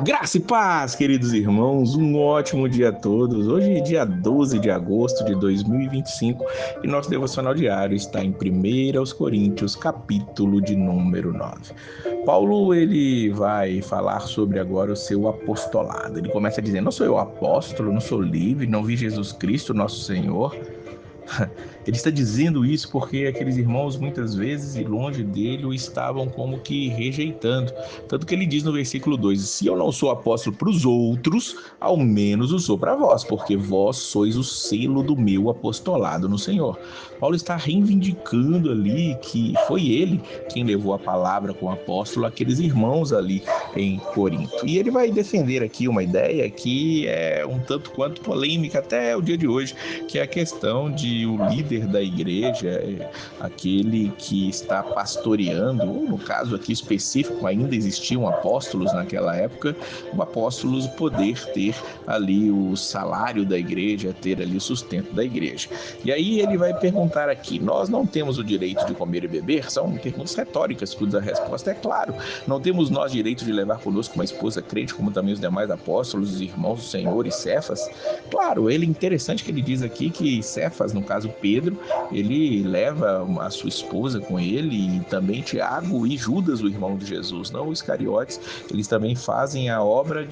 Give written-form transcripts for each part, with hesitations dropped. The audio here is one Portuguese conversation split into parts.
Graça e paz, queridos irmãos, um ótimo dia a todos. Hoje é dia 12 de agosto de 2025 e nosso devocional diário está em 1 Coríntios, capítulo de número 9. Paulo, ele vai falar sobre agora o seu apostolado. Ele começa dizendo: não sou eu apóstolo, não sou livre, não vi Jesus Cristo, nosso Senhor. Ele está dizendo isso porque aqueles irmãos, muitas vezes, e longe dele, o estavam como que rejeitando. Tanto que ele diz no versículo 2: se eu não sou apóstolo para os outros, ao menos o sou para vós, porque vós sois o selo do meu apostolado no Senhor. Paulo está reivindicando ali que foi ele quem levou a palavra com o apóstolo àqueles irmãos ali em Corinto. E ele vai defender aqui uma ideia que é um tanto quanto polêmica até o dia de hoje, que é a questão de o líder da igreja, aquele que está pastoreando, ou no caso aqui específico, ainda existiam apóstolos naquela época, o apóstolo poder ter ali o salário da igreja, ter ali o sustento da igreja. E aí ele vai perguntar aqui: nós não temos o direito de comer e beber? São perguntas retóricas, cuja resposta é claro. Não temos nós direito de levar conosco uma esposa crente, como também os demais apóstolos, os irmãos do Senhor e Cefas? Claro, ele é interessante que ele diz aqui que Cefas, no caso Pedro, ele leva a sua esposa com ele, e também Tiago e Judas, o irmão de Jesus, não os Iscariotes, eles também fazem a obra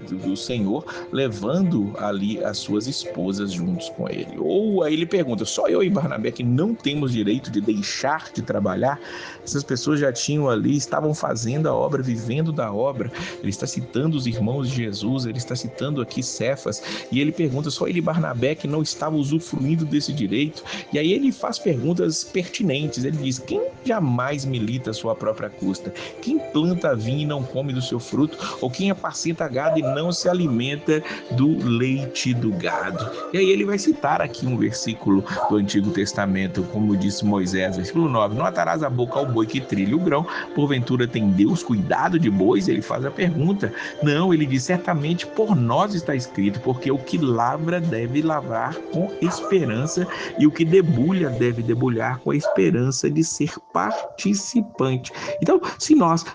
do Senhor, levando ali as suas esposas juntos com ele. Ou aí ele pergunta: só eu e Barnabé que não temos direito de deixar de trabalhar? Essas pessoas já tinham ali, estavam fazendo a obra, vivendo da obra. Ele está citando os irmãos de Jesus, ele está citando aqui Cefas, e ele pergunta: só ele e Barnabé que não estavam usufruindo desse direito? E aí ele faz perguntas pertinentes. Ele diz: quem jamais milita a sua própria custa? Quem planta vinho e não come do seu fruto? Ou quem apacenta gado e não se alimenta do leite do gado? E aí ele vai citar aqui um versículo do Antigo Testamento, como disse Moisés, versículo 9: não atarás a boca ao boi que trilha o grão, porventura tem Deus cuidado de bois? Ele faz a pergunta. Não, ele diz: certamente por nós está escrito, porque o que lavra deve lavrar com esperança, e o que debulha deve debulhar com a esperança de ser participante. Então, se nós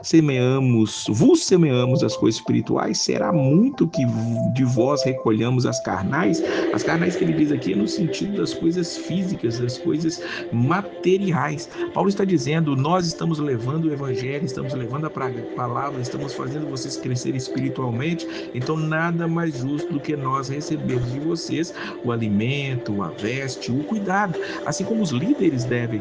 vos semeamos as coisas espirituais, será muito que de vós recolhamos as carnais que ele diz aqui é no sentido das coisas físicas, das coisas materiais. Paulo está dizendo: nós estamos levando o evangelho, estamos levando a palavra, estamos fazendo vocês crescer espiritualmente, então nada mais justo do que nós recebermos de vocês o alimento, a veste, o cuidado, assim como os líderes devem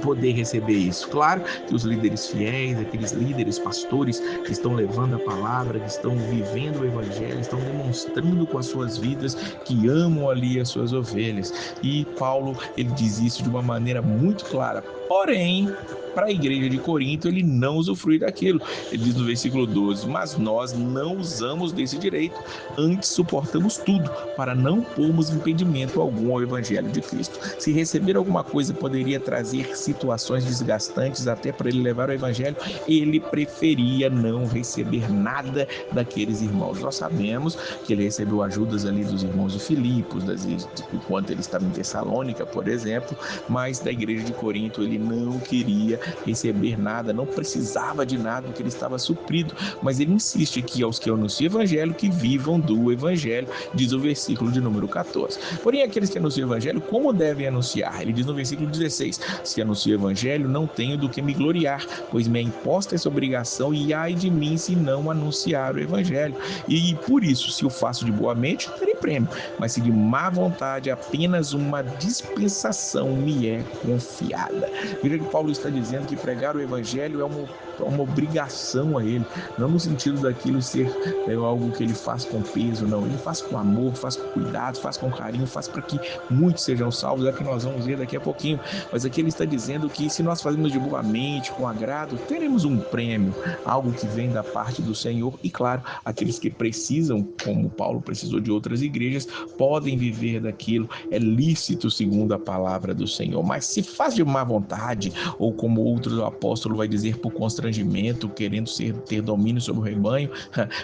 poder receber isso. Claro que os líderes fiéis, aqueles líderes pastores que estão levando a palavra, que estão vivendo o evangelho, estão demonstrando com as suas vidas que amam ali as suas ovelhas. E Paulo, ele diz isso de uma maneira muito clara. Porém, para a igreja de Corinto, ele não usufrui daquilo. Ele diz no versículo 12: mas nós não usamos desse direito, antes suportamos tudo, para não pormos impedimento algum ao evangelho de Cristo. Se receber alguma coisa poderia trazer situações desgastantes até para ele levar o evangelho, ele preferia não receber nada daqueles irmãos. Nós sabemos que ele recebeu ajudas ali dos irmãos de Filipos, enquanto ele estava em Tessalônica, por exemplo, mas da igreja de Corinto ele não queria receber nada, não precisava de nada, porque ele estava suprido. Mas ele insiste que aos que anunciam o evangelho, que vivam do evangelho, diz o versículo de número 14. Porém, aqueles que anunciam o evangelho, como devem anunciar? Ele diz no versículo 16: se anuncio o evangelho, não tenho do que me gloriar, pois me é imposta essa obrigação, e ai de mim se não anunciar o evangelho. E por isso, se o faço de boa mente, terei prêmio, mas se de má vontade, apenas uma dispensação me é confiada. Veja que Paulo está dizendo que pregar o evangelho é uma obrigação a ele, não no sentido daquilo ser algo que ele faz com peso, não. Ele faz com amor, faz com cuidado, faz com carinho, faz para que muitos sejam salvos, é o que nós vamos ver daqui a pouquinho. Mas aqui ele está dizendo que se nós fazemos de boa mente, com agrado, teremos um prêmio, algo que vem da parte do Senhor. E claro, aqueles que precisam, como Paulo precisou de outras igrejas, podem viver daquilo, é lícito segundo a palavra do Senhor. Mas se faz de má vontade, vontade, ou como outro apóstolo vai dizer, por constrangimento, querendo ter domínio sobre o rebanho,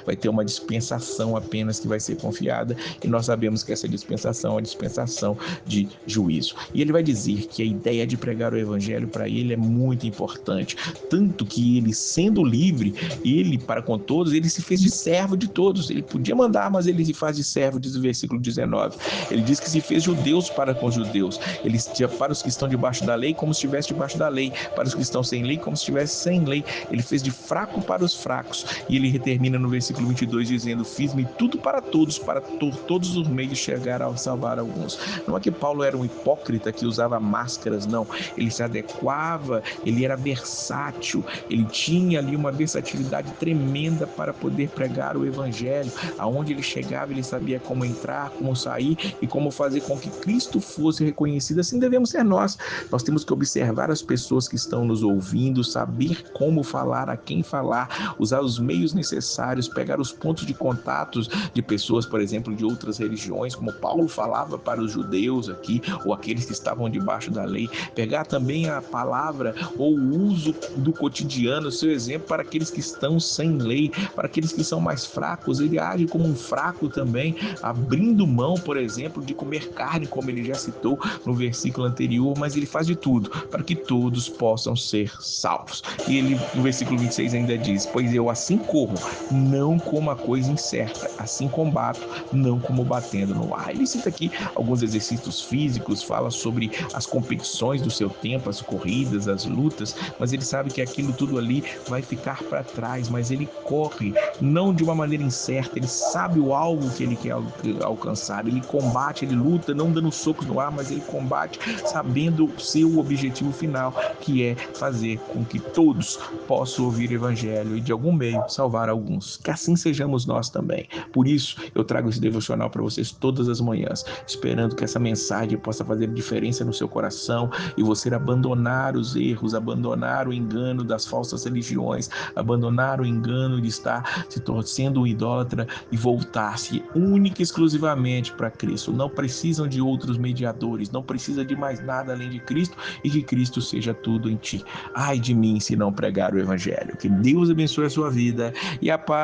vai ter uma dispensação apenas que vai ser confiada, e nós sabemos que essa dispensação é a dispensação de juízo. E ele vai dizer que a ideia de pregar o evangelho para ele é muito importante, tanto que ele, sendo livre, ele, para com todos, ele se fez de servo de todos. Ele podia mandar, mas ele se faz de servo, diz o versículo 19. Ele diz que se fez judeus para com judeus, ele para os que estão debaixo da lei, como se estivesse debaixo da lei, para os que estão sem lei, como se estivesse sem lei. Ele fez de fraco para os fracos. E ele termina no versículo 22 dizendo: fiz-me tudo para todos, para todos os meios chegar a salvar alguns. Não é que Paulo era um hipócrita que usava máscaras, não. Ele se adequava, ele era versátil, ele tinha ali uma versatilidade tremenda para poder pregar o evangelho. Aonde ele chegava, ele sabia como entrar, como sair e como fazer com que Cristo fosse reconhecido. Assim devemos ser nós. Nós temos que observar as pessoas que estão nos ouvindo, saber como falar, a quem falar, usar os meios necessários, pegar os pontos de contatos de pessoas, por exemplo, de outras religiões, como Paulo falava para os judeus aqui, ou aqueles que estavam debaixo da lei, pegar também a palavra ou o uso do cotidiano, seu exemplo para aqueles que estão sem lei, para aqueles que são mais fracos. Ele age como um fraco também, abrindo mão, por exemplo, de comer carne, como ele já citou no versículo anterior, mas ele faz de tudo para que todos possam ser salvos. E ele, no versículo 26, ainda diz: pois eu assim corro, não como a coisa incerta, assim combato, não como batendo no ar. Ele cita aqui alguns exercícios físicos, fala sobre as competições do seu tempo, as corridas, as lutas, mas ele sabe que aquilo tudo ali vai ficar para trás, mas ele corre não de uma maneira incerta, ele sabe o alvo que ele quer alcançar, ele combate, ele luta, não dando socos no ar, mas ele combate sabendo o seu objetivo final, que é fazer com que todos possam ouvir o evangelho e de algum meio salvar alguns. Que assim sejamos nós também. Por isso eu trago esse devocional para vocês todas as manhãs, esperando que essa mensagem possa fazer diferença no seu coração e você abandonar os erros, abandonar o engano das falsas religiões, abandonar o engano de estar se tornando um idólatra e voltar-se única e exclusivamente para Cristo. Não precisam de outros mediadores, não precisa de mais nada além de Cristo, e que Cristo seja tudo em ti. Ai de mim se não pregar o evangelho. Que Deus abençoe a sua vida e a paz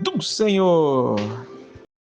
do Senhor.